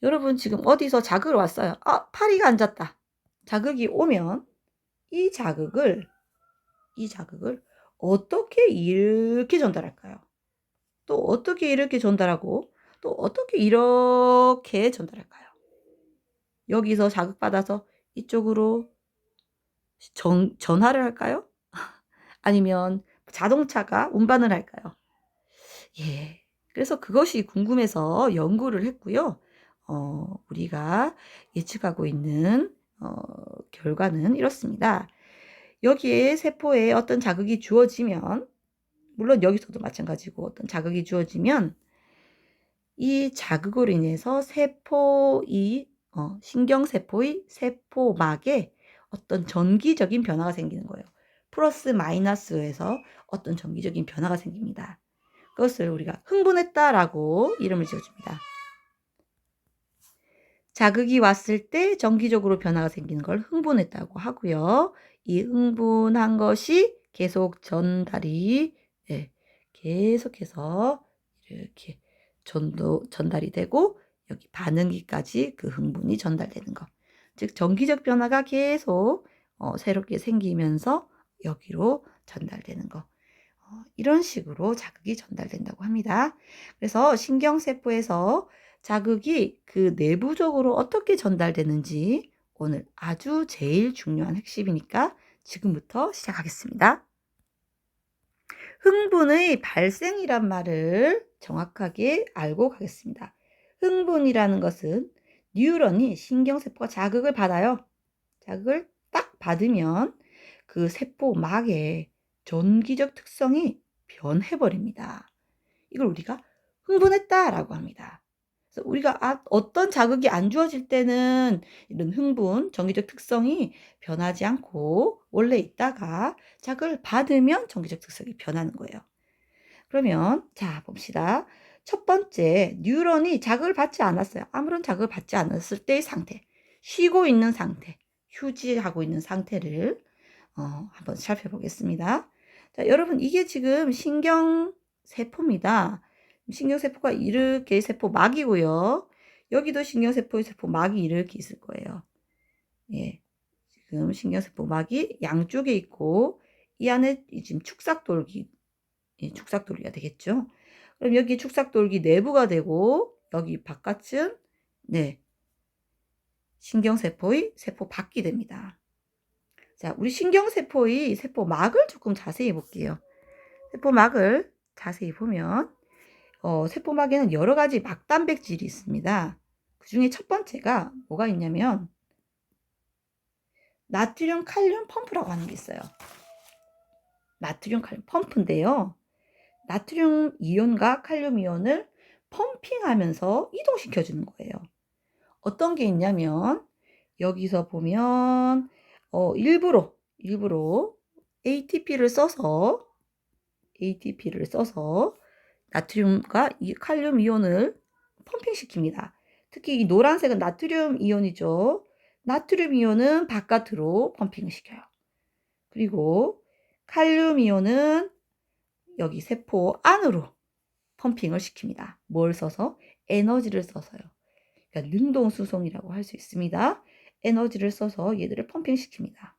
여러분 지금 어디서 자극을 왔어요. 아, 파리가 앉았다. 자극이 오면 이 자극을 어떻게 이렇게 전달할까요? 또 어떻게 이렇게 전달하고 또 어떻게 이렇게 전달할까요? 여기서 자극받아서 이쪽으로 전화를 할까요? 아니면 자동차가 운반을 할까요? 예. 그래서 그것이 궁금해서 연구를 했고요. 우리가 예측하고 있는 결과는 이렇습니다. 여기에 세포에 어떤 자극이 주어지면, 물론 여기서도 마찬가지고 어떤 자극이 주어지면 이 자극으로 인해서 신경세포의 세포막에 어떤 전기적인 변화가 생기는 거예요. 플러스 마이너스에서 어떤 전기적인 변화가 생깁니다. 그것을 우리가 흥분했다라고 이름을 지어줍니다. 자극이 왔을 때 전기적으로 변화가 생기는 걸 흥분했다고 하고요. 이 흥분한 것이 계속 전달이 계속해서 이렇게 전달이 되고 여기 반응기까지 그 흥분이 전달되는 것. 즉 전기적 변화가 계속 새롭게 생기면서 여기로 전달되는 것. 이런 식으로 자극이 전달된다고 합니다. 그래서 신경세포에서 자극이 그 내부적으로 어떻게 전달되는지 오늘 아주 제일 중요한 핵심이니까 지금부터 시작하겠습니다. 흥분의 발생이란 말을 정확하게 알고 가겠습니다. 흥분이라는 것은 뉴런이 신경세포가 자극을 받아요. 자극을 딱 받으면 그 세포막의 전기적 특성이 변해버립니다. 이걸 우리가 흥분했다라고 합니다. 그래서 우리가 어떤 자극이 안 주어질 때는 이런 흥분, 전기적 특성이 변하지 않고 원래 있다가 자극을 받으면 전기적 특성이 변하는 거예요. 그러면 자 봅시다. 첫 번째, 뉴런이 자극을 받지 않았어요. 아무런 자극을 받지 않았을 때의 상태, 쉬고 있는 상태, 휴지하고 있는 상태를 한번 살펴보겠습니다. 자, 여러분 이게 지금 신경세포입니다. 신경세포가 이렇게 세포막이고요. 여기도 신경세포의 세포막이 이렇게 있을 거예요. 예, 지금 신경세포막이 양쪽에 있고 이 안에 지금 축삭돌기, 축삭돌기가 되겠죠. 그럼 여기 축삭돌기 내부가 되고 여기 바깥은 신경세포의 세포밖이 됩니다. 자, 우리 신경세포의 세포막을 조금 자세히 볼게요. 세포막을 자세히 보면 세포막에는 여러 가지 막단백질이 있습니다. 그 중에 첫 번째가 뭐가 있냐면 나트륨 칼륨 펌프라고 하는 게 있어요. 나트륨 칼륨 펌프인데요. 나트륨 이온과 칼륨 이온을 펌핑하면서 이동시켜 주는 거예요. 어떤 게 있냐면 여기서 보면 일부러 ATP를 써서 나트륨과 칼륨 이온을 펌핑시킵니다. 특히 이 노란색은 나트륨 이온이죠. 나트륨 이온은 바깥으로 펌핑을 시켜요. 그리고 칼륨 이온은 여기 세포 안으로 펌핑을 시킵니다. 뭘 써서? 에너지를 써서요. 그러니까 능동수송이라고 할 수 있습니다. 에너지를 써서 얘들을 펌핑시킵니다.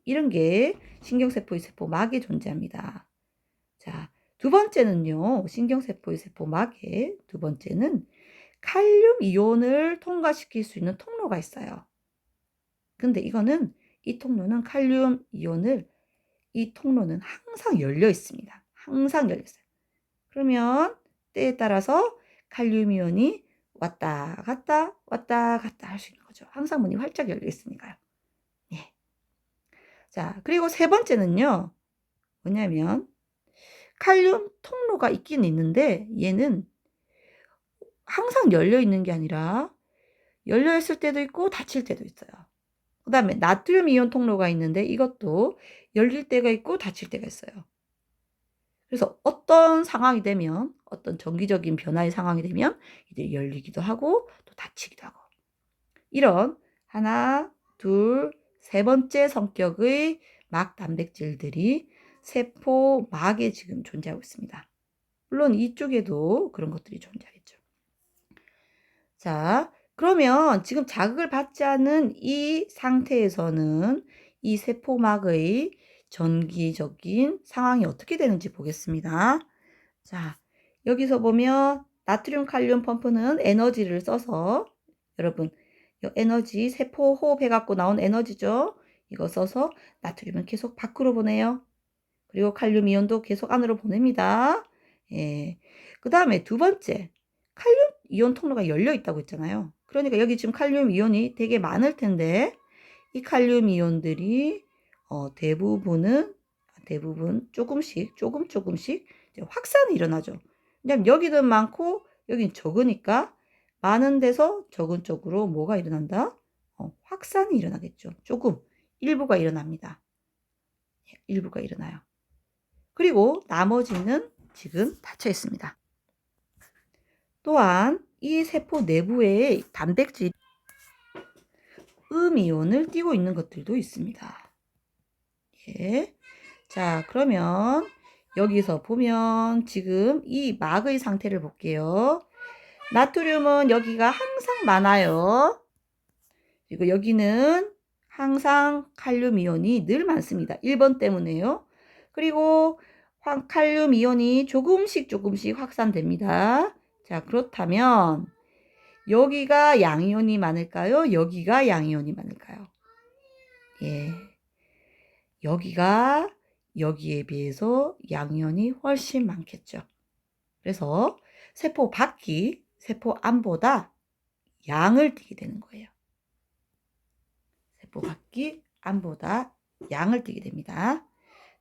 이런 게 신경세포의 세포막에 존재합니다. 자, 두 번째는요. 신경세포의 세포막에 두 번째는 칼륨 이온을 통과시킬 수 있는 통로가 있어요. 근데 이 통로는 칼륨 이온을 이 통로는 항상 열려 있습니다. 항상 열려 있어요. 그러면 때에 따라서 칼륨 이온이 왔다 갔다 할 수 있는 거죠. 항상 문이 활짝 열려 있으니까요. 예. 자, 그리고 세 번째는요. 뭐냐면 칼륨 통로가 있긴 있는데 얘는 항상 열려 있는 게 아니라 열려 있을 때도 있고 닫힐 때도 있어요. 그다음에 나트륨 이온 통로가 있는데 이것도 열릴 때가 있고 닫힐 때가 있어요. 그래서 어떤 상황이 되면 어떤 정기적인 변화의 상황이 되면 이제 열리기도 하고 또 닫히기도 하고 이런 하나, 둘, 세 번째 성격의 막 단백질들이 세포막에 지금 존재하고 있습니다. 물론 이쪽에도 그런 것들이 존재하겠죠. 자, 그러면 지금 자극을 받지 않은 이 상태에서는 이 세포막의 전기적인 상황이 어떻게 되는지 보겠습니다. 자, 여기서 보면 나트륨 칼륨 펌프는 에너지를 써서 여러분 이 에너지 세포 호흡해 갖고 나온 에너지죠. 이거 써서 나트륨은 계속 밖으로 보내요. 그리고 칼륨 이온도 계속 안으로 보냅니다. 예. 그다음에 두 번째, 칼륨 이온 통로가 열려 있다고 했잖아요. 그러니까 여기 지금 칼륨 이온이 되게 많을 텐데 이 칼륨 이온들이 대부분 조금씩 이제 확산이 일어나죠. 왜냐면 여기는 많고 여긴 적으니까 많은 데서 적은 쪽으로 뭐가 일어난다? 확산이 일어나겠죠. 일부가 일어납니다. 일부가 일어나요. 그리고 나머지는 지금 닫혀 있습니다. 또한 이 세포 내부에 단백질 음이온을 띠고 있는 것들도 있습니다. 예. 자, 그러면 여기서 보면 지금 이 막의 상태를 볼게요. 나트륨은 여기가 항상 많아요. 그리고 여기는 항상 칼륨 이온이 늘 많습니다. 1번 때문에요. 그리고 칼륨 이온이 조금씩 확산됩니다. 자, 그렇다면 여기가 양이온이 많을까요? 여기가 양이온이 많을까요? 예. 여기가 여기에 비해서 양이온이 훨씬 많겠죠. 그래서 세포 밖이 세포 안보다 양을 띠게 되는 거예요. 세포 밖이 안보다 양을 띠게 됩니다.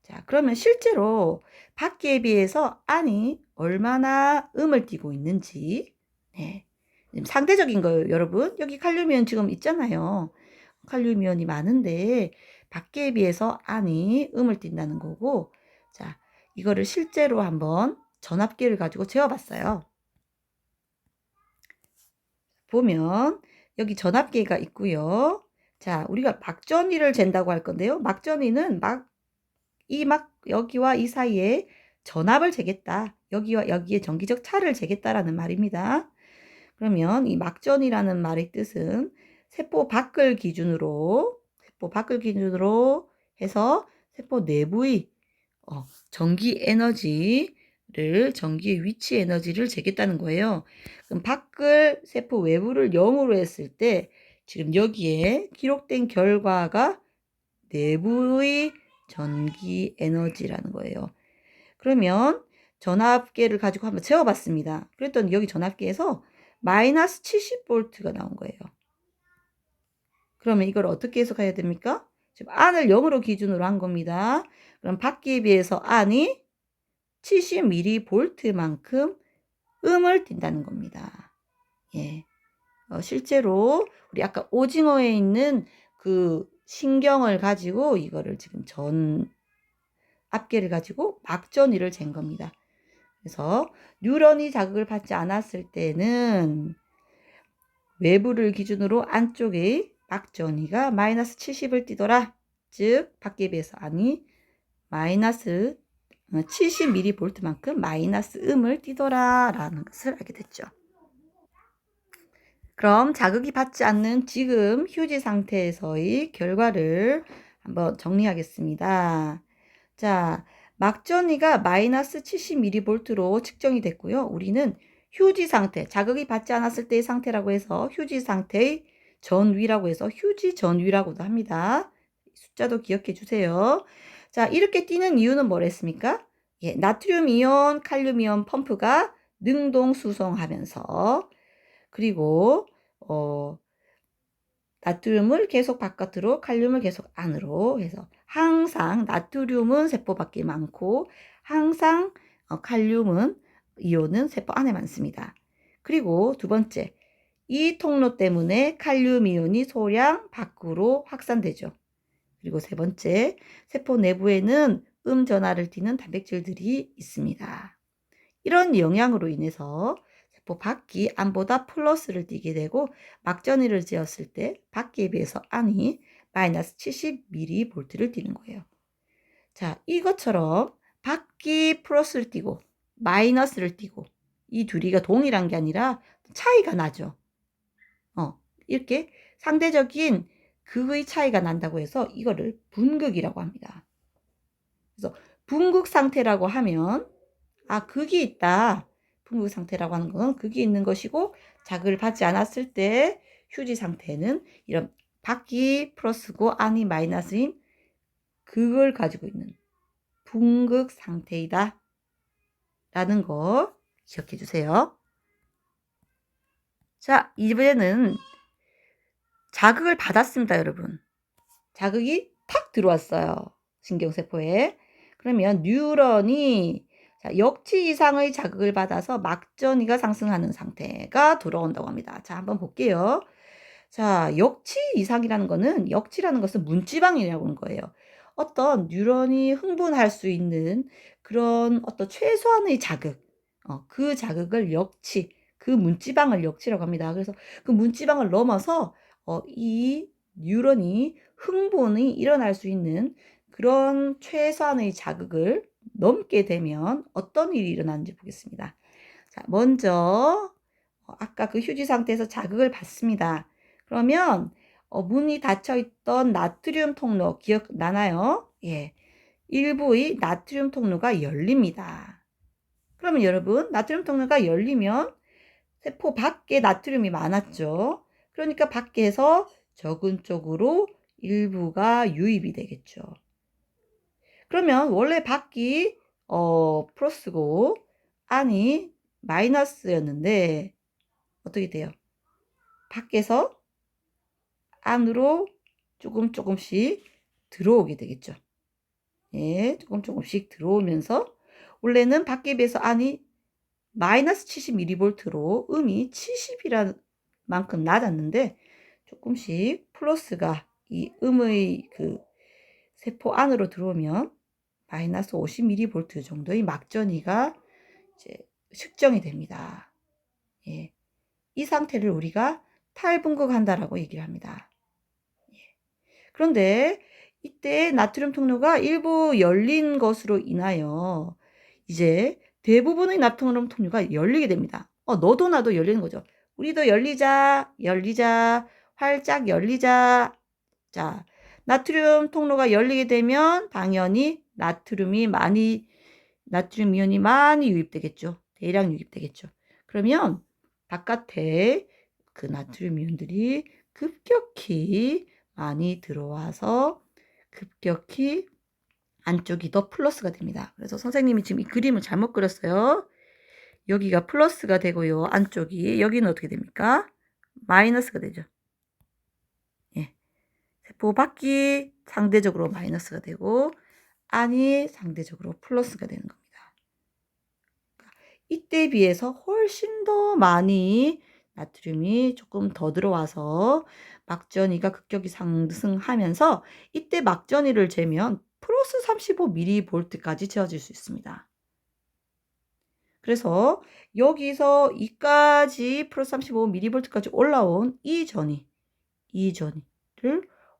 자, 그러면 실제로 밖에 비해서 안이 얼마나 음을 띠고 있는지, 네. 상대적인 거예요, 여러분. 여기 칼륨이온 지금 있잖아요. 칼륨이온이 많은데 밖에 비해서 안이 음을 띈다는 거고, 자, 이거를 실제로 한번 전압계를 가지고 재어봤어요. 보면 여기 전압계가 있고요. 자, 우리가 막전위를 잰다고 할 건데요. 막전위는 여기와 이 사이에 전압을 재겠다. 여기와 여기에 전기적 차를 재겠다라는 말입니다. 그러면 이 막전이라는 말의 뜻은 세포 밖을 기준으로 해서 세포 내부의 전기 에너지를, 전기의 위치 에너지를 재겠다는 거예요. 그럼 밖을 세포 외부를 0으로 했을 때 지금 여기에 기록된 결과가 내부의 전기 에너지라는 거예요. 그러면 전압계를 가지고 한번 재어봤습니다. 그랬더니 여기 전압계에서 마이너스 70V가 나온 거예요. 그러면 이걸 어떻게 해석해야 됩니까? 지금 안을 0으로 기준으로 한 겁니다. 그럼 밖에 비해서 안이 70mV만큼 음을 띈다는 겁니다. 예. 실제로 우리 아까 오징어에 있는 그 신경을 가지고 이거를 지금 앞계를 가지고 막전위를 잰 겁니다. 그래서 뉴런이 자극을 받지 않았을 때는 외부를 기준으로 안쪽의 막전위가 마이너스 70을 띠더라. 즉 밖에 비해서 안이 마이너스 70mV만큼 마이너스 음을 띠더라 라는 것을 알게 됐죠. 그럼 자극이 받지 않는 지금 휴지 상태에서의 결과를 한번 정리하겠습니다. 자, 막전위가 마이너스 70mV로 측정이 됐고요. 우리는 휴지 상태, 자극이 받지 않았을 때의 상태라고 해서 휴지 상태의 전위라고 해서 휴지 전위라고도 합니다. 숫자도 기억해 주세요. 자, 이렇게 띄는 이유는 뭐랬습니까? 예, 나트륨 이온, 칼륨 이온 펌프가 능동 수송하면서 그리고 나트륨을 계속 바깥으로, 칼륨을 계속 안으로 해서 항상 나트륨은 세포 밖에 많고 항상 칼륨은 이온은 세포 안에 많습니다. 그리고 두 번째, 이 통로 때문에 칼륨 이온이 소량 밖으로 확산되죠. 그리고 세 번째, 세포 내부에는 전하를 띠는 단백질들이 있습니다. 이런 영향으로 인해서 세포 밖이 안보다 플러스를 띠게 되고 막전위를 재었을 때 밖에 비해서 안이 마이너스 70mV를 띠는 거예요. 자, 이것처럼 밖이 플러스를 띠고 마이너스를 띠고 이 둘이가 동일한 게 아니라 차이가 나죠. 이렇게 상대적인 극의 차이가 난다고 해서 이거를 분극이라고 합니다. 그래서 분극 상태라고 하면 극이 있다. 분극 상태라고 하는 건 극이 있는 것이고 자극을 받지 않았을 때 휴지 상태는 이런 밖이 플러스고 안이 마이너스인 극을 가지고 있는 분극 상태이다. 라는 거 기억해 주세요. 자, 이번에는 자극을 받았습니다, 여러분. 자극이 탁 들어왔어요. 신경세포에. 그러면 뉴런이 역치 이상의 자극을 받아서 막전이가 상승하는 상태가 돌아온다고 합니다. 자, 한번 볼게요. 자, 역치 이상이라는 거는, 역치라는 것은 문지방이라고 하는 거예요. 어떤 뉴런이 흥분할 수 있는 그런 어떤 최소한의 자극, 그 자극을 역치, 그 문지방을 역치라고 합니다. 그래서 그 문지방을 넘어서 이 뉴런이 흥분이 일어날 수 있는 그런 최소한의 자극을 넘게 되면 어떤 일이 일어나는지 보겠습니다. 자, 먼저 아까 그 휴지 상태에서 자극을 받습니다. 그러면 문이 닫혀 있던 나트륨 통로 기억나나요? 예. 일부의 나트륨 통로가 열립니다. 그러면 여러분, 나트륨 통로가 열리면 세포 밖에 나트륨이 많았죠. 그러니까 밖에서 적은 쪽으로 일부가 유입이 되겠죠. 그러면 원래 밖이 플러스고 안이 마이너스였는데 어떻게 돼요? 밖에서 안으로 조금씩 들어오게 되겠죠. 예, 조금씩 들어오면서 원래는 밖에 비해서 안이 마이너스 70mV로 음이 70이라는 만큼 낮았는데 조금씩 플러스가 이 음의 그 세포 안으로 들어오면 마이너스 50mV 정도의 막전이가 이제 측정이 됩니다. 예. 이 상태를 우리가 탈분극한다라고 얘기를 합니다. 예. 그런데 이때 나트륨 통로가 일부 열린 것으로 인하여 이제 대부분의 나트륨 통로가 열리게 됩니다. 너도 나도 열리는 거죠. 우리도 열리자, 활짝 열리자. 자, 나트륨 통로가 열리게 되면 당연히 나트륨 이온이 많이 유입되겠죠. 대량 유입되겠죠. 그러면 바깥에 그 나트륨 이온들이 급격히 많이 들어와서 급격히 안쪽이 더 플러스가 됩니다. 그래서 선생님이 지금 이 그림을 잘못 그렸어요. 여기가 플러스가 되고요. 안쪽이 여기는 어떻게 됩니까? 마이너스가 되죠. 예. 세포 밖이 상대적으로 마이너스가 되고 안이 상대적으로 플러스가 되는 겁니다. 이때에 비해서 훨씬 더 많이 나트륨이 조금 더 들어와서 막전이가 급격히 상승하면서 이때 막전이를 재면 플러스 35mV까지 채워질 수 있습니다. 그래서 여기서 이까지 플러스 35mV까지 올라온 이 전이를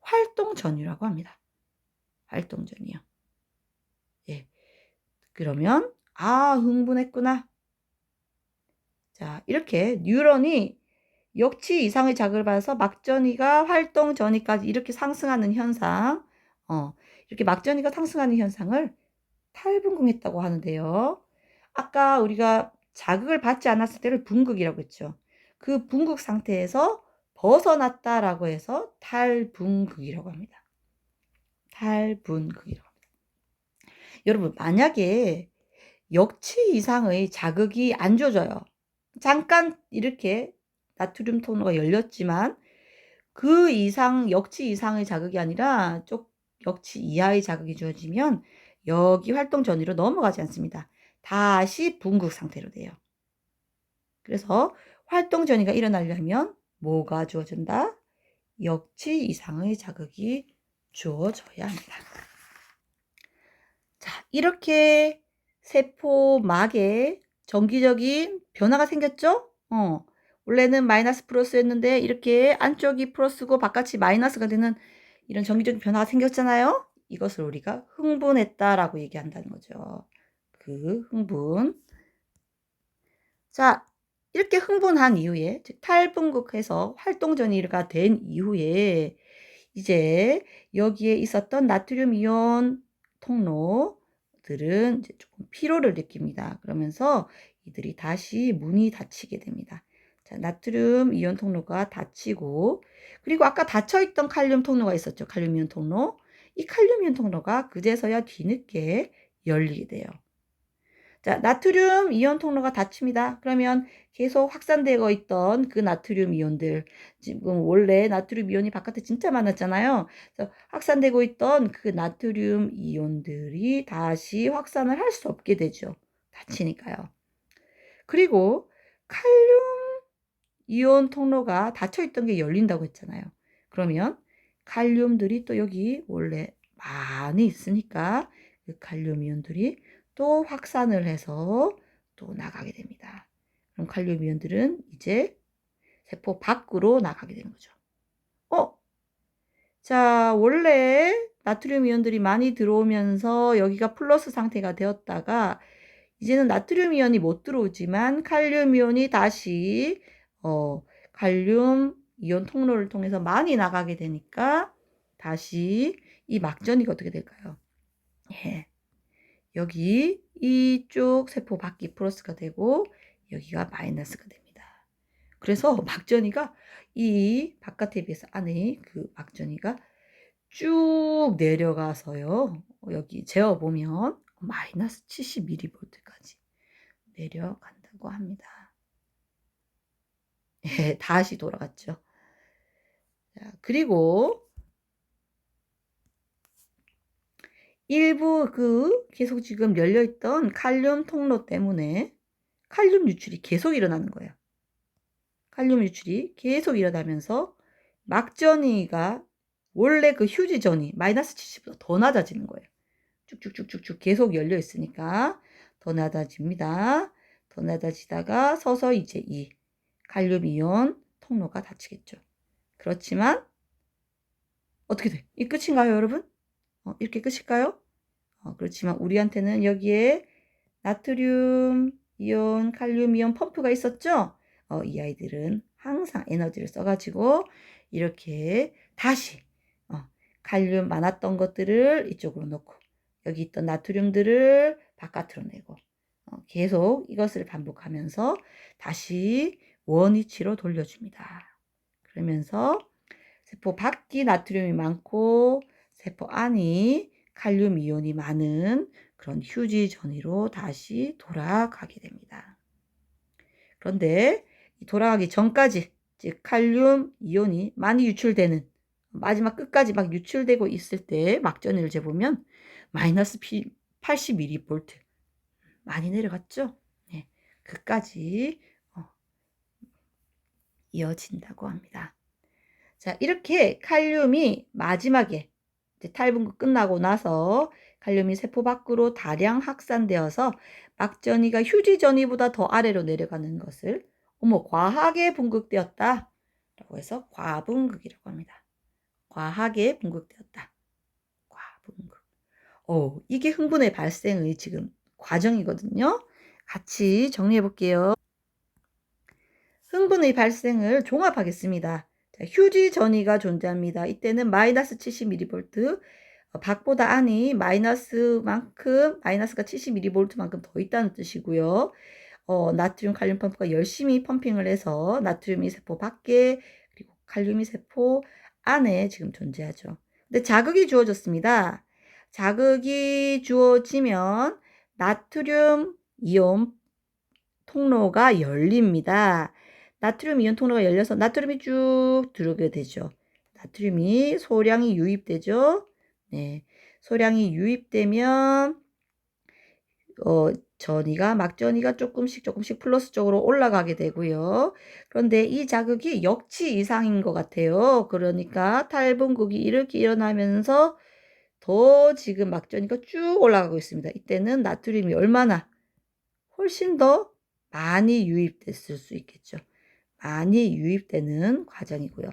활동전이라고 합니다. 활동전이요. 예. 그러면 흥분했구나. 자, 이렇게 뉴런이 역치 이상의 자극을 받아서 막전이가 활동 전이까지 이렇게 상승하는 현상, 이렇게 막전이가 상승하는 현상을 탈분극했다고 하는데요. 아까 우리가 자극을 받지 않았을 때를 분극이라고 했죠. 그 분극 상태에서 벗어났다라고 해서 탈분극이라고 합니다. 탈분극이라고 합니다. 여러분, 만약에 역치 이상의 자극이 안 줘져요. 잠깐 이렇게 나트륨 통로가 열렸지만 그 이상, 역치 이상의 자극이 아니라 역치 이하의 자극이 주어지면 여기 활동 전이로 넘어가지 않습니다. 다시 분극 상태로 돼요. 그래서 활동 전이가 일어나려면 뭐가 주어진다? 역치 이상의 자극이 주어져야 합니다. 자, 이렇게 세포막에 정기적인 변화가 생겼죠? 원래는 마이너스 플러스였는데 이렇게 안쪽이 플러스고 바깥이 마이너스가 되는 이런 정기적인 변화가 생겼잖아요. 이것을 우리가 흥분했다라고 얘기한다는 거죠. 그 흥분. 자, 이렇게 흥분한 이후에, 즉 탈분극해서 활동전이가 된 이후에 이제 여기에 있었던 나트륨 이온 통로들은 이제 조금 피로를 느낍니다. 그러면서 이들이 다시 문이 닫히게 됩니다. 자, 나트륨 이온 통로가 닫히고, 그리고 아까 닫혀 있던 칼륨 통로가 있었죠. 칼륨 이온 통로. 이 칼륨 이온 통로가 그제서야 뒤늦게 열리게 돼요. 자, 나트륨 이온 통로가 닫힙니다. 그러면 계속 확산되어 있던 그 나트륨 이온들, 지금 원래 나트륨 이온이 바깥에 진짜 많았잖아요. 그래서 확산되고 있던 그 나트륨 이온들이 다시 확산을 할 수 없게 되죠. 닫히니까요. 그리고 칼륨 이온 통로가 닫혀 있던 게 열린다고 했잖아요. 그러면 칼륨들이 또 여기 원래 많이 있으니까 그 칼륨 이온들이 또 확산을 해서 또 나가게 됩니다. 그럼 칼륨 이온들은 이제 세포 밖으로 나가게 되는 거죠. 자, 원래 나트륨 이온들이 많이 들어오면서 여기가 플러스 상태가 되었다가 이제는 나트륨 이온이 못 들어오지만 칼륨 이온이 다시 칼륨 이온 통로를 통해서 많이 나가게 되니까 다시 이 막전이가 어떻게 될까요? 예. 여기 이쪽 세포 밖이 플러스가 되고 여기가 마이너스가 됩니다. 그래서 막전이가 이 바깥에 비해서 안에 그 막전이가 쭉 내려가서요. 여기 재어보면 마이너스 70mV까지 내려간다고 합니다. 예, 다시 돌아갔죠. 자, 그리고 일부 계속 지금 열려있던 칼륨 통로 때문에 칼륨 유출이 계속 일어나는 거예요. 칼륨 유출이 계속 일어나면서 막전이가 원래 그 휴지 전이 마이너스 70보다 더 낮아지는 거예요. 쭉쭉쭉쭉쭉 계속 열려 있으니까 더 낮아집니다. 더 낮아지다가 서서 이제 이 칼륨 이온 통로가 닫히겠죠. 그렇지만 어떻게 돼? 이 끝인가요, 여러분? 이렇게 끝일까요? 그렇지만 우리한테는 여기에 나트륨 이온, 칼륨 이온 펌프가 있었죠? 이 아이들은 항상 에너지를 써가지고 이렇게 다시 칼륨 많았던 것들을 이쪽으로 놓고 여기 있던 나트륨들을 바깥으로 내고 계속 이것을 반복하면서 다시 원위치로 돌려줍니다. 그러면서 세포 밖이 나트륨이 많고 세포 안이 칼륨 이온이 많은 그런 휴지 전이로 다시 돌아가게 됩니다. 그런데 돌아가기 전까지, 즉 칼륨 이온이 많이 유출되는 마지막 끝까지 막 유출되고 있을 때 막전을 재보면 마이너스 80mV 많이 내려갔죠? 네, 그까지 이어진다고 합니다. 자, 이렇게 칼륨이 마지막에 이제 탈분극 끝나고 나서 칼륨이 세포 밖으로 다량 확산되어서 막전이가 휴지 전이보다 더 아래로 내려가는 것을 과하게 분극되었다 라고 해서 과분극이라고 합니다. 과하게 분극되었다. 과분극. 이게 흥분의 발생의 지금 과정이거든요. 같이 정리해 볼게요. 흥분의 발생을 종합하겠습니다. 자, 휴지 전이가 존재합니다. 이때는 마이너스 70mV, 밖보다 안이 마이너스가 70mV만큼 더 있다는 뜻이고요. 나트륨 칼륨 펌프가 열심히 펌핑을 해서 나트륨이 세포 밖에 그리고 칼륨이 세포 안에 지금 존재하죠. 근데 자극이 주어졌습니다. 자극이 주어지면 나트륨 이온 통로가 열립니다. 나트륨 이온 통로가 열려서 나트륨이 쭉 들어오게 되죠. 나트륨이 소량이 유입되죠. 네, 소량이 유입되면 막전이가 조금씩 플러스 쪽으로 올라가게 되고요. 그런데 이 자극이 역치 이상인 것 같아요. 그러니까 탈분극이 이렇게 일어나면서 더 지금 막전이가 쭉 올라가고 있습니다. 이때는 나트륨이 얼마나 훨씬 더 많이 유입됐을 수 있겠죠. 많이 유입되는 과정이고요.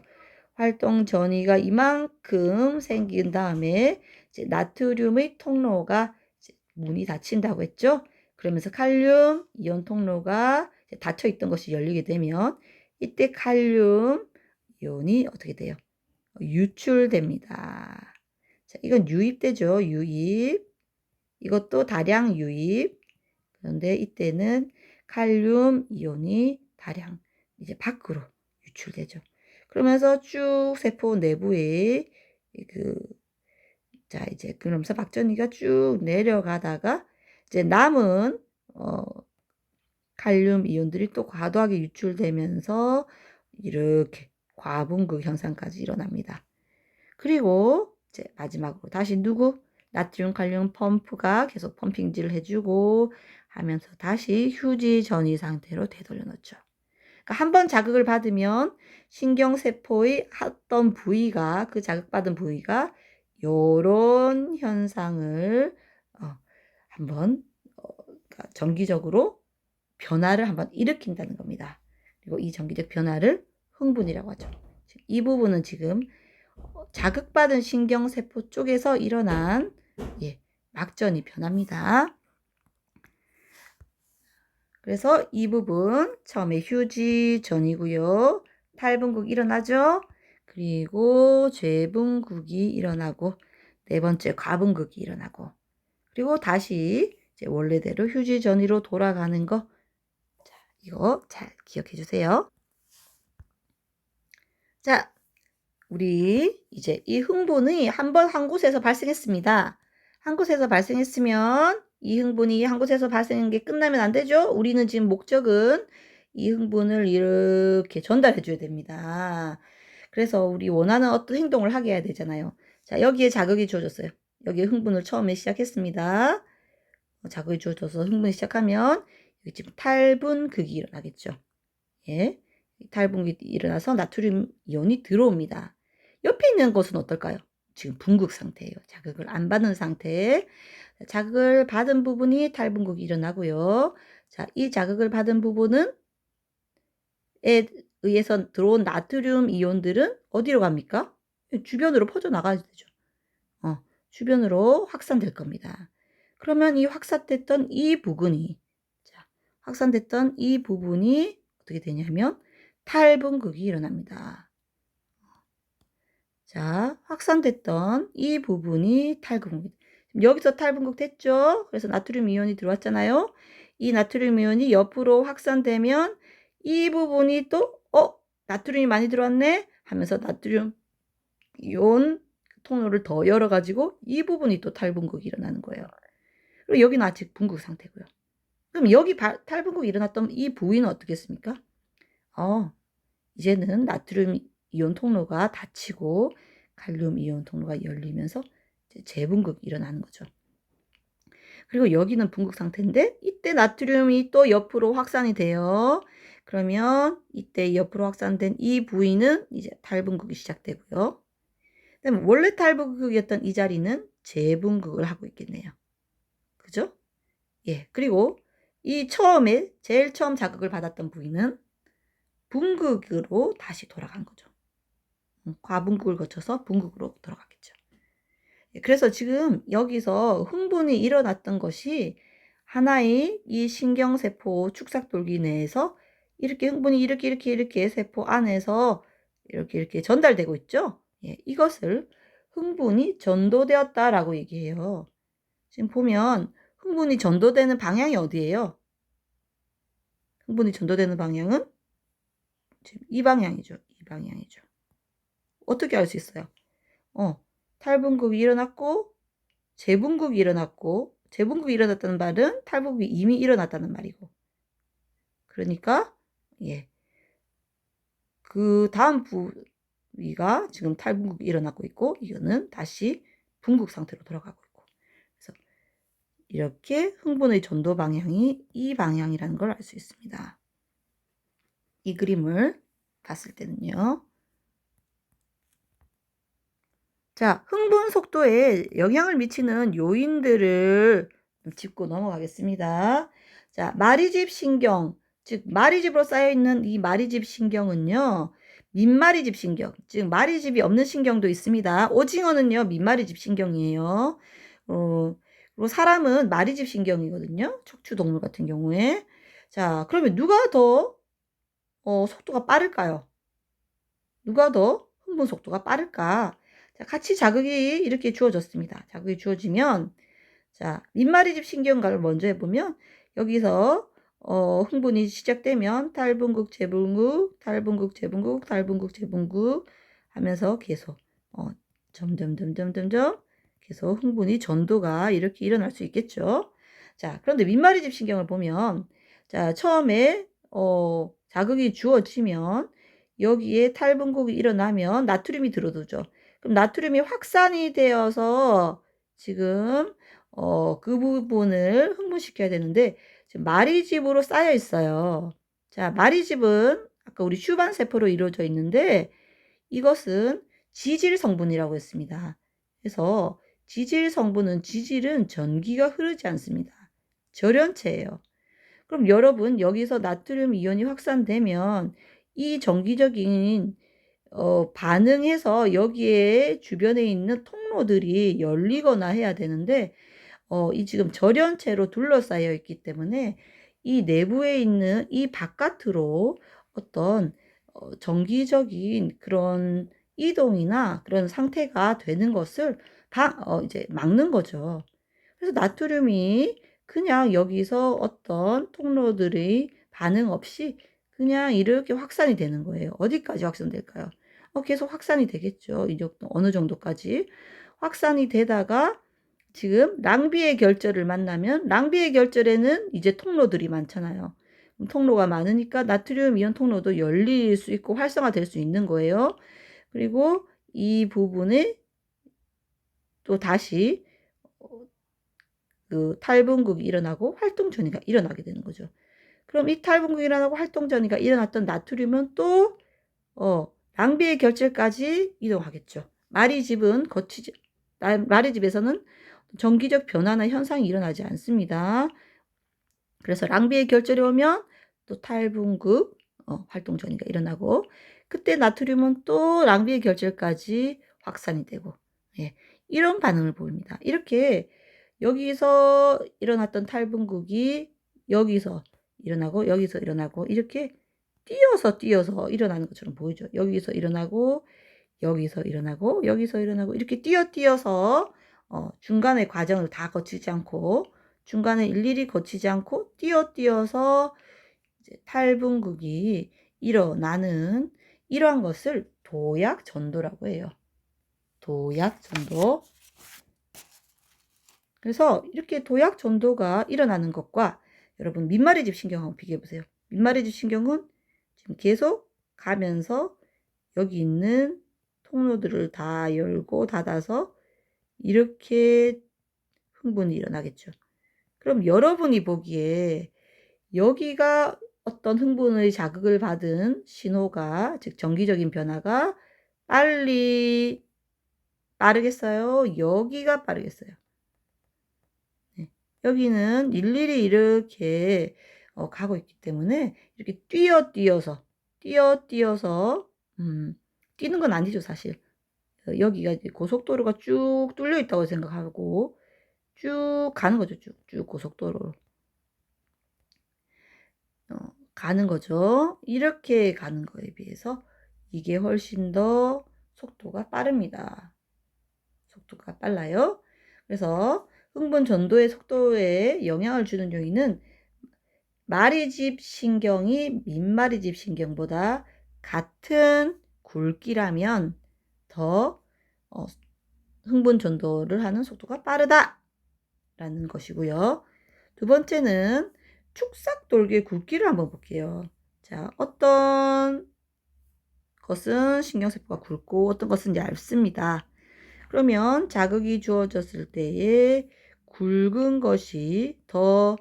활동 전이가 이만큼 생긴 다음에 이제 나트륨의 통로가 이제 문이 닫힌다고 했죠. 그러면서 칼륨 이온 통로가 닫혀 있던 것이 열리게 되면 이때 칼륨 이온이 어떻게 돼요? 유출됩니다. 자, 이건 유입되죠. 유입. 이것도 다량 유입. 그런데 이때는 칼륨 이온이 다량 이제 밖으로 유출되죠. 그러면서 쭉 세포 내부에 자, 이제 그러면서 박전이가 쭉 내려가다가 이제 남은 칼륨 이온들이 또 과도하게 유출되면서 이렇게 과분극 현상까지 일어납니다. 그리고 이제 마지막으로 다시 나트륨 칼륨 펌프가 계속 펌핑질을 해주고 하면서 다시 휴지 전이 상태로 되돌려 놓죠. 그러니까 한번 자극을 받으면 신경세포의 어떤 부위가 그 자극받은 부위가 요런 현상을 한번 그러니까 정기적으로 변화를 한번 일으킨다는 겁니다. 그리고 이 정기적 변화를 흥분이라고 하죠. 이 부분은 지금 자극받은 신경세포 쪽에서 일어난 막전이 변합니다. 그래서 이 부분 처음에 휴지 전이고요. 탈분극 일어나죠. 그리고 재분극이 일어나고 네 번째 과분극이 일어나고 그리고 다시 이제 원래대로 휴지 전이로 돌아가는 거. 자, 이거 잘 기억해 주세요. 자, 우리 이제 이 흥분이 한 곳에서 발생했습니다. 한 곳에서 발생했으면 이 흥분이 한 곳에서 발생한 게 끝나면 안 되죠. 우리는 지금 목적은 이 흥분을 이렇게 전달해 줘야 됩니다. 그래서 우리 원하는 어떤 행동을 하게 해야 되잖아요. 자, 여기에 자극이 주어졌어요. 여기에 흥분을 처음에 시작했습니다. 자극이 주어져서 흥분이 시작하면 여기 지금 탈분극이 일어나겠죠. 예. 탈분극이 일어나서 나트륨 이온이 들어옵니다. 옆에 있는 것은 어떨까요? 지금 분극 상태예요. 자극을 안 받는 상태. 자극을 받은 부분이 탈분극이 일어나고요. 자, 이 자극을 받은 부분은 에 의해서 들어온 나트륨 이온들은 어디로 갑니까? 주변으로 퍼져나가야 되죠. 주변으로 확산될 겁니다. 그러면 이 확산됐던 이 부분이 확산됐던 이 부분이 어떻게 되냐면 탈분극이 일어납니다. 자, 확산됐던 이 부분이 탈분극. 여기서 탈분극 됐죠? 그래서 나트륨 이온이 들어왔잖아요. 이 나트륨 이온이 옆으로 확산되면 이 부분이 또 나트륨이 많이 들어왔네 하면서 나트륨 이온 통로를 더 열어가지고 이 부분이 또 탈분극이 일어나는 거예요. 그리고 여기는 아직 분극 상태고요. 그럼 여기 탈분극이 일어났던 이 부위는 어떻겠습니까? 이제는 나트륨 이온 통로가 닫히고 칼륨 이온 통로가 열리면서 재분극이 일어나는 거죠. 그리고 여기는 분극 상태인데 이때 나트륨이 또 옆으로 확산이 돼요. 그러면 이때 옆으로 확산된 이 부위는 이제 탈분극이 시작되고요. 그다음에 원래 탈분극이었던 이 자리는 재분극을 하고 있겠네요. 그죠? 예. 그리고 이 제일 처음 자극을 받았던 부위는 분극으로 다시 돌아간 거죠. 과분극을 거쳐서 분극으로 돌아갔겠죠. 그래서 지금 여기서 흥분이 일어났던 것이 하나의 이 신경세포 축삭돌기 내에서 이렇게 흥분이 이렇게 세포 안에서 이렇게 전달되고 있죠. 이것을 흥분이 전도되었다라고 얘기해요. 지금 보면 흥분이 전도되는 방향이 어디예요? 흥분이 전도되는 방향은 지금 이 방향이죠. 이 방향이죠. 어떻게 알 수 있어요? 탈분극이 일어났고 재분극이 일어났고 재분극이 일어났다는 말은 탈분극이 이미 일어났다는 말이고 그러니까 그 다음 부위가 지금 탈분극이 일어나고 있고 이거는 다시 분극 상태로 돌아가고 있고 그래서 이렇게 흥분의 전도 방향이 이 방향이라는 걸 알 수 있습니다. 이 그림을 봤을 때는요. 자, 흥분 속도에 영향을 미치는 요인들을 짚고 넘어가겠습니다. 자, 마리집 신경, 즉 마리집으로 쌓여있는 이 마리집 신경은요. 민마리집 신경, 즉 마리집이 없는 신경도 있습니다. 오징어는요. 민마리집 신경이에요. 그리고 사람은 마리집 신경이거든요. 척추동물 같은 경우에. 자, 그러면 누가 더 속도가 빠를까요? 누가 더 흥분 속도가 빠를까? 자, 같이 자극이 이렇게 주어졌습니다. 자극이 주어지면 자, 민마리집 신경과를 먼저 해보면 여기서 흥분이 시작되면 탈분국, 재분국, 탈분국, 재분국, 탈분국, 재분국 하면서 계속 점점점점점점 계속 흥분이 전도가 이렇게 일어날 수 있겠죠. 자, 그런데 민마리집 신경을 보면 자, 처음에 자극이 주어지면 여기에 탈분국이 일어나면 나트륨이 들어오죠. 그럼 나트륨이 확산이 되어서 지금 그 부분을 흥분시켜야 되는데 지금 마리집으로 쌓여 있어요. 자, 마리집은 아까 우리 슈반 세포로 이루어져 있는데 이것은 지질 성분이라고 했습니다. 그래서 지질은 전기가 흐르지 않습니다. 절연체예요. 그럼 여러분 여기서 나트륨 이온이 확산되면 이 정기적인 반응해서 여기에 주변에 있는 통로들이 열리거나 해야 되는데 이 지금 절연체로 둘러싸여 있기 때문에 이 내부에 있는 이 바깥으로 어떤 정기적인 그런 이동이나 그런 상태가 되는 것을 이제 막는 거죠. 그래서 나트륨이 그냥 여기서 어떤 통로들의 반응 없이 그냥 이렇게 확산이 되는 거예요. 어디까지 확산될까요? 계속 확산이 되겠죠. 이 정도, 어느 정도까지. 확산이 되다가 지금 랑비의 결절을 만나면 랑비의 결절에는 이제 통로들이 많잖아요. 통로가 많으니까 나트륨 이온 통로도 열릴 수 있고 활성화될 수 있는 거예요. 그리고 이 부분에 또 다시 그 탈분국이 일어나고 활동전이가 일어나게 되는 거죠. 그럼 이 탈분국이 일어나고 활동전이가 일어났던 나트륨은 또 랑비의 결절까지 이동하겠죠. 마리집에서는 정기적 변화나 현상이 일어나지 않습니다. 그래서 랑비의 결절이 오면 또 탈분국 활동전이가 일어나고 그때 나트륨은 또 랑비의 결절까지 확산이 되고 예, 이런 반응을 보입니다. 이렇게 여기서 일어났던 탈분국이 여기서 일어나고 이렇게 띄어서 일어나는 것처럼 보이죠. 여기서 일어나고 이렇게 띄어서 중간의 과정을 다 거치지 않고 중간에 일일이 거치지 않고 띄어서 이제 탈분국이 일어나는 이러한 것을 도약전도라고 해요. 도약전도. 그래서 이렇게 도약전도가 일어나는 것과 여러분 민마리집 신경하고 비교해 보세요. 민마리집 신경은 지금 계속 가면서 여기 있는 통로들을 다 열고 닫아서 이렇게 흥분이 일어나겠죠. 그럼 여러분이 보기에 여기가 어떤 흥분의 자극을 받은 신호가 즉 정기적인 변화가 빠르겠어요? 여기가 빠르겠어요? 네. 여기는 일일이 이렇게 가고 있기 때문에 이렇게 띄어서 뛰는 건 아니죠 사실. 여기가 이제 고속도로가 쭉 뚫려 있다고 생각하고 쭉 가는 거죠. 쭉 고속도로로 가는 거죠. 이렇게 가는 거에 비해서 이게 훨씬 더 속도가 빠릅니다. 속도가 빨라요. 그래서 흥분 전도의 속도에 영향을 주는 요인은 마리집 신경이 민마리집 신경보다 같은 굵기라면 더 흥분 전도를 하는 속도가 빠르다라는 것이고요. 두 번째는 축삭 돌기의 굵기를 한번 볼게요. 자, 어떤 것은 신경세포가 굵고 어떤 것은 얇습니다. 그러면 자극이 주어졌을 때에 굵은 것이 더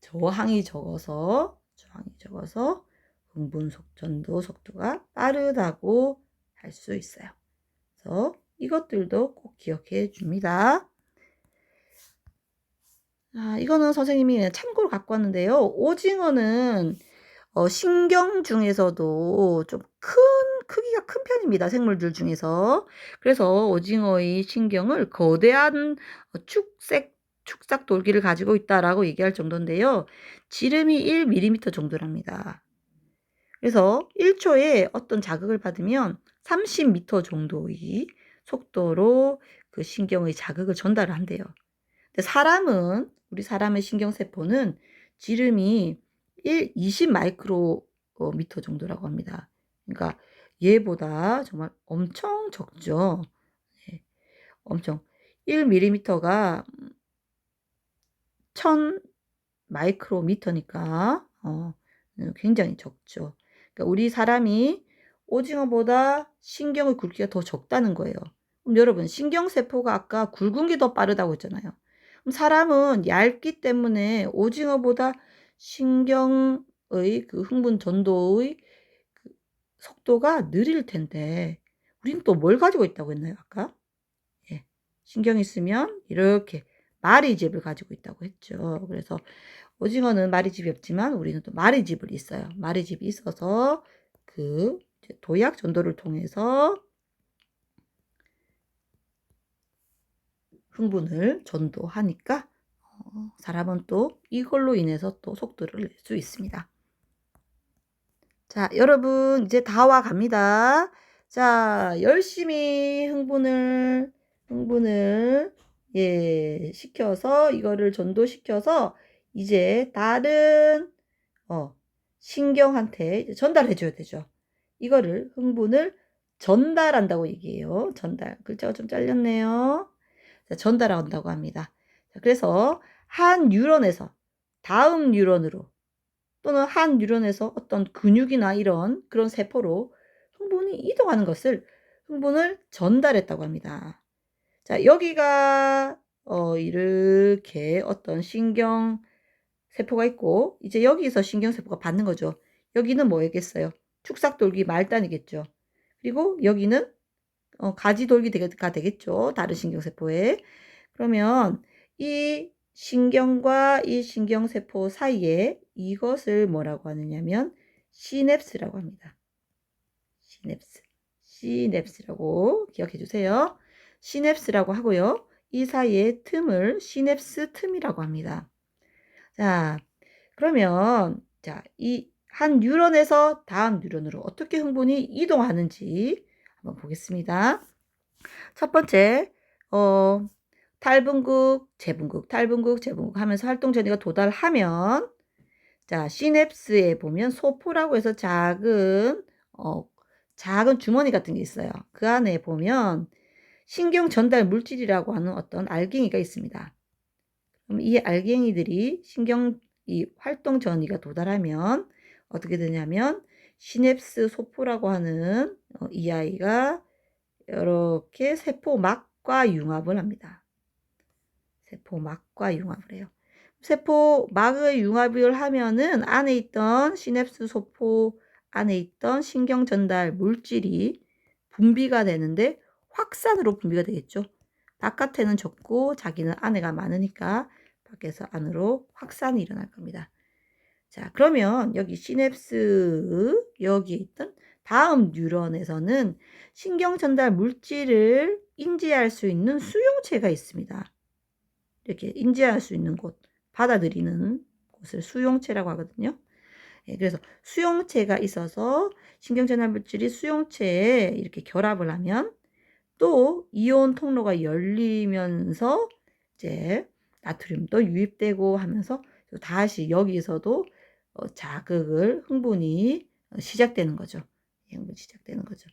저항이 적어서 흥분 전도 속도가 빠르다고 할 수 있어요. 그래서 이것들도 꼭 기억해 줍니다. 이거는 선생님이 참고로 갖고 왔는데요. 오징어는 신경 중에서도 좀 크기가 큰 편입니다. 생물들 중에서. 그래서 오징어의 신경을 거대한 축색 축삭 돌기를 가지고 있다라고 얘기할 정도인데요. 지름이 1mm 정도랍니다. 그래서 1초에 어떤 자극을 받으면 30m 정도의 속도로 그 신경의 자극을 전달을 한대요. 근데 우리 사람의 신경세포는 지름이 20 마이크로 미터 정도라고 합니다. 그러니까 얘보다 정말 엄청 적죠. 네, 엄청. 1mm가 1000 마이크로미터니까 굉장히 적죠. 그러니까 우리 사람이 오징어보다 신경의 굵기가 더 적다는 거예요. 그럼 여러분, 신경세포가 아까 굵은 게 더 빠르다고 했잖아요. 그럼 사람은 얇기 때문에 오징어보다 신경의 그 흥분 전도의 그 속도가 느릴 텐데, 우리는 또 뭘 가지고 있다고 했나요, 아까? 예, 신경이 있으면 이렇게 마리집을 가지고 있다고 했죠. 그래서 오징어는 마리집이 없지만 우리는 또 마리집을 있어요. 마리집이 있어서 그 도약 전도를 통해서 흥분을 전도하니까 사람은 또 이걸로 인해서 또 속도를 낼 수 있습니다. 자, 여러분 이제 다 와 갑니다. 자, 열심히 흥분을 시켜서 이거를 전도시켜서 이제 다른 신경한테 전달해 줘야 되죠. 이거를 흥분을 전달한다고 얘기해요. 전달. 글자가 좀 잘렸네요. 자, 전달한다고 합니다. 자, 그래서 한 뉴런에서 다음 뉴런으로 또는 한 뉴런에서 어떤 근육이나 이런 그런 세포로 흥분이 이동하는 것을 흥분을 전달했다고 합니다. 자, 여기가 이렇게 어떤 신경 세포가 있고 이제 여기서 신경세포가 받는 거죠. 여기는 뭐겠어요? 축삭돌기 말단이겠죠. 그리고 여기는 가지돌기가 되겠죠. 다른 신경세포에. 그러면 이 신경과 이 신경세포 사이에 이것을 뭐라고 하느냐면 시냅스라고 합니다. 시냅스라고 기억해 주세요. 시냅스라고 하고요. 이 사이의 틈을 시냅스 틈이라고 합니다. 자, 그러면 이 한 뉴런에서 다음 뉴런으로 어떻게 흥분이 이동하는지 한번 보겠습니다. 첫 번째, 탈분국, 재분국 하면서 활동 전이가 도달하면 자, 시냅스에 보면 소포라고 해서 작은 주머니 같은 게 있어요. 그 안에 보면 신경 전달 물질이라고 하는 어떤 알갱이가 있습니다. 그럼 이 알갱이들이 이 활동 전이가 도달하면 어떻게 되냐면 시냅스 소포라고 하는 이 아이가 이렇게 세포막과 융합을 합니다. 세포막과 융합을 해요. 세포막의 융합을 하면은 안에 있던 시냅스 소포 안에 있던 신경 전달 물질이 분비가 되는데 확산으로 분비가 되겠죠. 바깥에는 적고 자기는 안에가 많으니까 밖에서 안으로 확산이 일어날 겁니다. 자, 그러면 여기 시냅스 여기에 있던 다음 뉴런에서는 신경 전달 물질을 인지할 수 있는 수용체가 있습니다. 이렇게 인지할 수 있는 곳, 받아들이는 곳을 수용체라고 하거든요. 그래서 수용체가 있어서 신경 전달 물질이 수용체에 이렇게 결합을 하면 또 이온 통로가 열리면서 이제 나트륨도 유입되고 하면서 다시 여기서도 흥분이 시작되는 거죠. 흥분이 시작되는 거죠.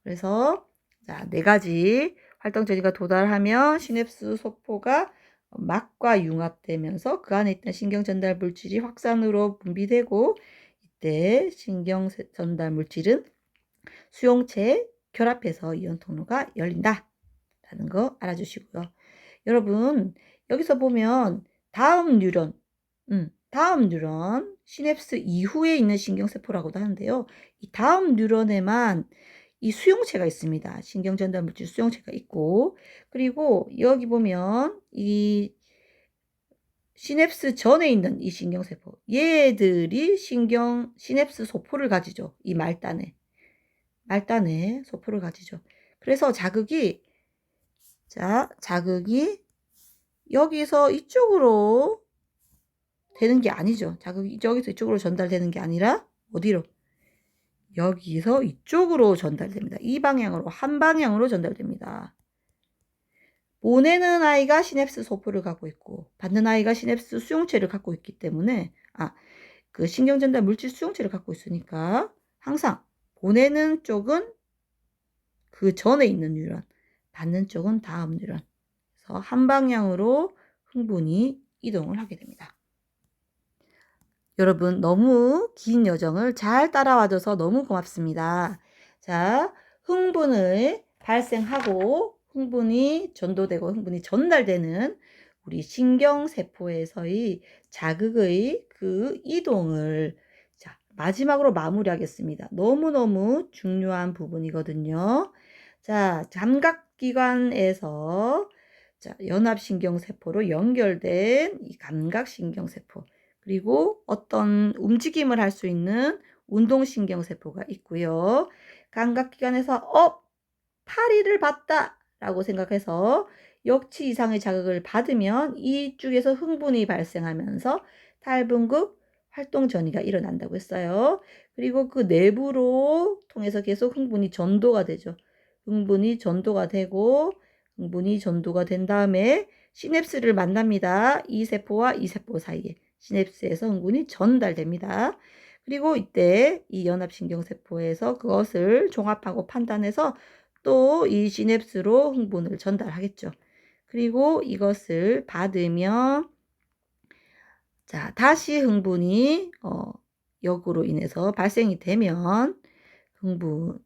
그래서 자, 4가지 활동 전이가 도달하면 시냅스 소포가 막과 융합되면서 그 안에 있던 신경 전달 물질이 확산으로 분비되고 이때 신경 전달 물질은 수용체에 결합해서 이온 통로가 열린다 라는 거 알아주시고요. 여러분 여기서 보면 다음 뉴런 시냅스 이후에 있는 신경세포라고도 하는데요. 이 다음 뉴런에만 이 수용체가 있습니다. 신경 전달 물질 수용체가 있고 그리고 여기 보면 이 시냅스 전에 있는 이 신경세포 얘들이 시냅스 소포를 가지죠. 이 말단에 소포를 가지죠. 그래서 자극이 여기서 이쪽으로 되는 게 아니죠. 자극이 여기서 이쪽으로 전달되는 게 아니라 어디로? 여기서 이쪽으로 전달됩니다. 이 방향으로, 한 방향으로 전달됩니다. 보내는 아이가 시냅스 소포를 갖고 있고 받는 아이가 시냅스 수용체를 갖고 있기 때문에 그 신경전달 물질 수용체를 갖고 있으니까 항상 보내는 쪽은 그 전에 있는 뉴런, 받는 쪽은 다음 뉴런. 그래서 한 방향으로 흥분이 이동을 하게 됩니다. 여러분 너무 긴 여정을 잘 따라와줘서 너무 고맙습니다. 자, 흥분을 발생하고 흥분이 전도되고 흥분이 전달되는 우리 신경세포에서의 자극의 그 이동을 자, 마지막으로 마무리하겠습니다. 너무너무 중요한 부분이거든요. 자, 감각기관에서 자, 연합신경세포로 연결된 이 감각신경세포 그리고 어떤 움직임을 할 수 있는 운동신경세포가 있고요. 감각기관에서 파리를 봤다 라고 생각해서 역치 이상의 자극을 받으면 이쪽에서 흥분이 발생하면서 탈분급 활동 전이가 일어난다고 했어요. 그리고 그 내부로 통해서 계속 흥분이 전도가 되죠. 흥분이 전도가 되고 흥분이 전도가 된 다음에 시냅스를 만납니다. 이 세포와 이 세포 사이에 시냅스에서 흥분이 전달됩니다. 그리고 이때 이 연합신경세포에서 그것을 종합하고 판단해서 또 이 시냅스로 흥분을 전달하겠죠. 그리고 이것을 받으면 자, 다시 흥분이 역으로 인해서 발생이 되면 흥분,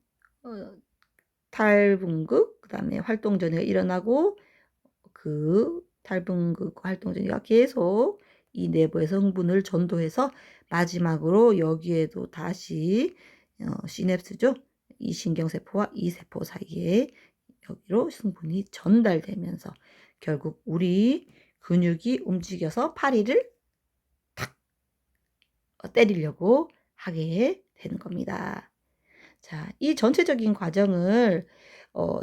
탈분급, 그 다음에 활동전이가 일어나고 그 탈분급 활동전이가 계속 이 내부에서 흥분을 전도해서 마지막으로 여기에도 다시 시냅스죠. 이 신경세포와 이 세포 사이에 여기로 흥분이 전달되면서 결국 우리 근육이 움직여서 파리를 탁 때리려고 하게 되는 겁니다. 자, 이 전체적인 과정을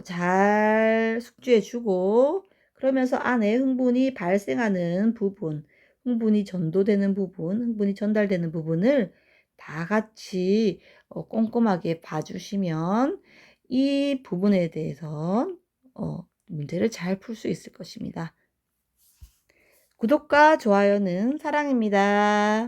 잘 숙지해주고 그러면서 안에 흥분이 발생하는 부분, 흥분이 전도되는 부분, 흥분이 전달되는 부분을 다 같이 꼼꼼하게 봐주시면 이 부분에 대해서 문제를 잘 풀 수 있을 것입니다. 구독과 좋아요는 사랑입니다.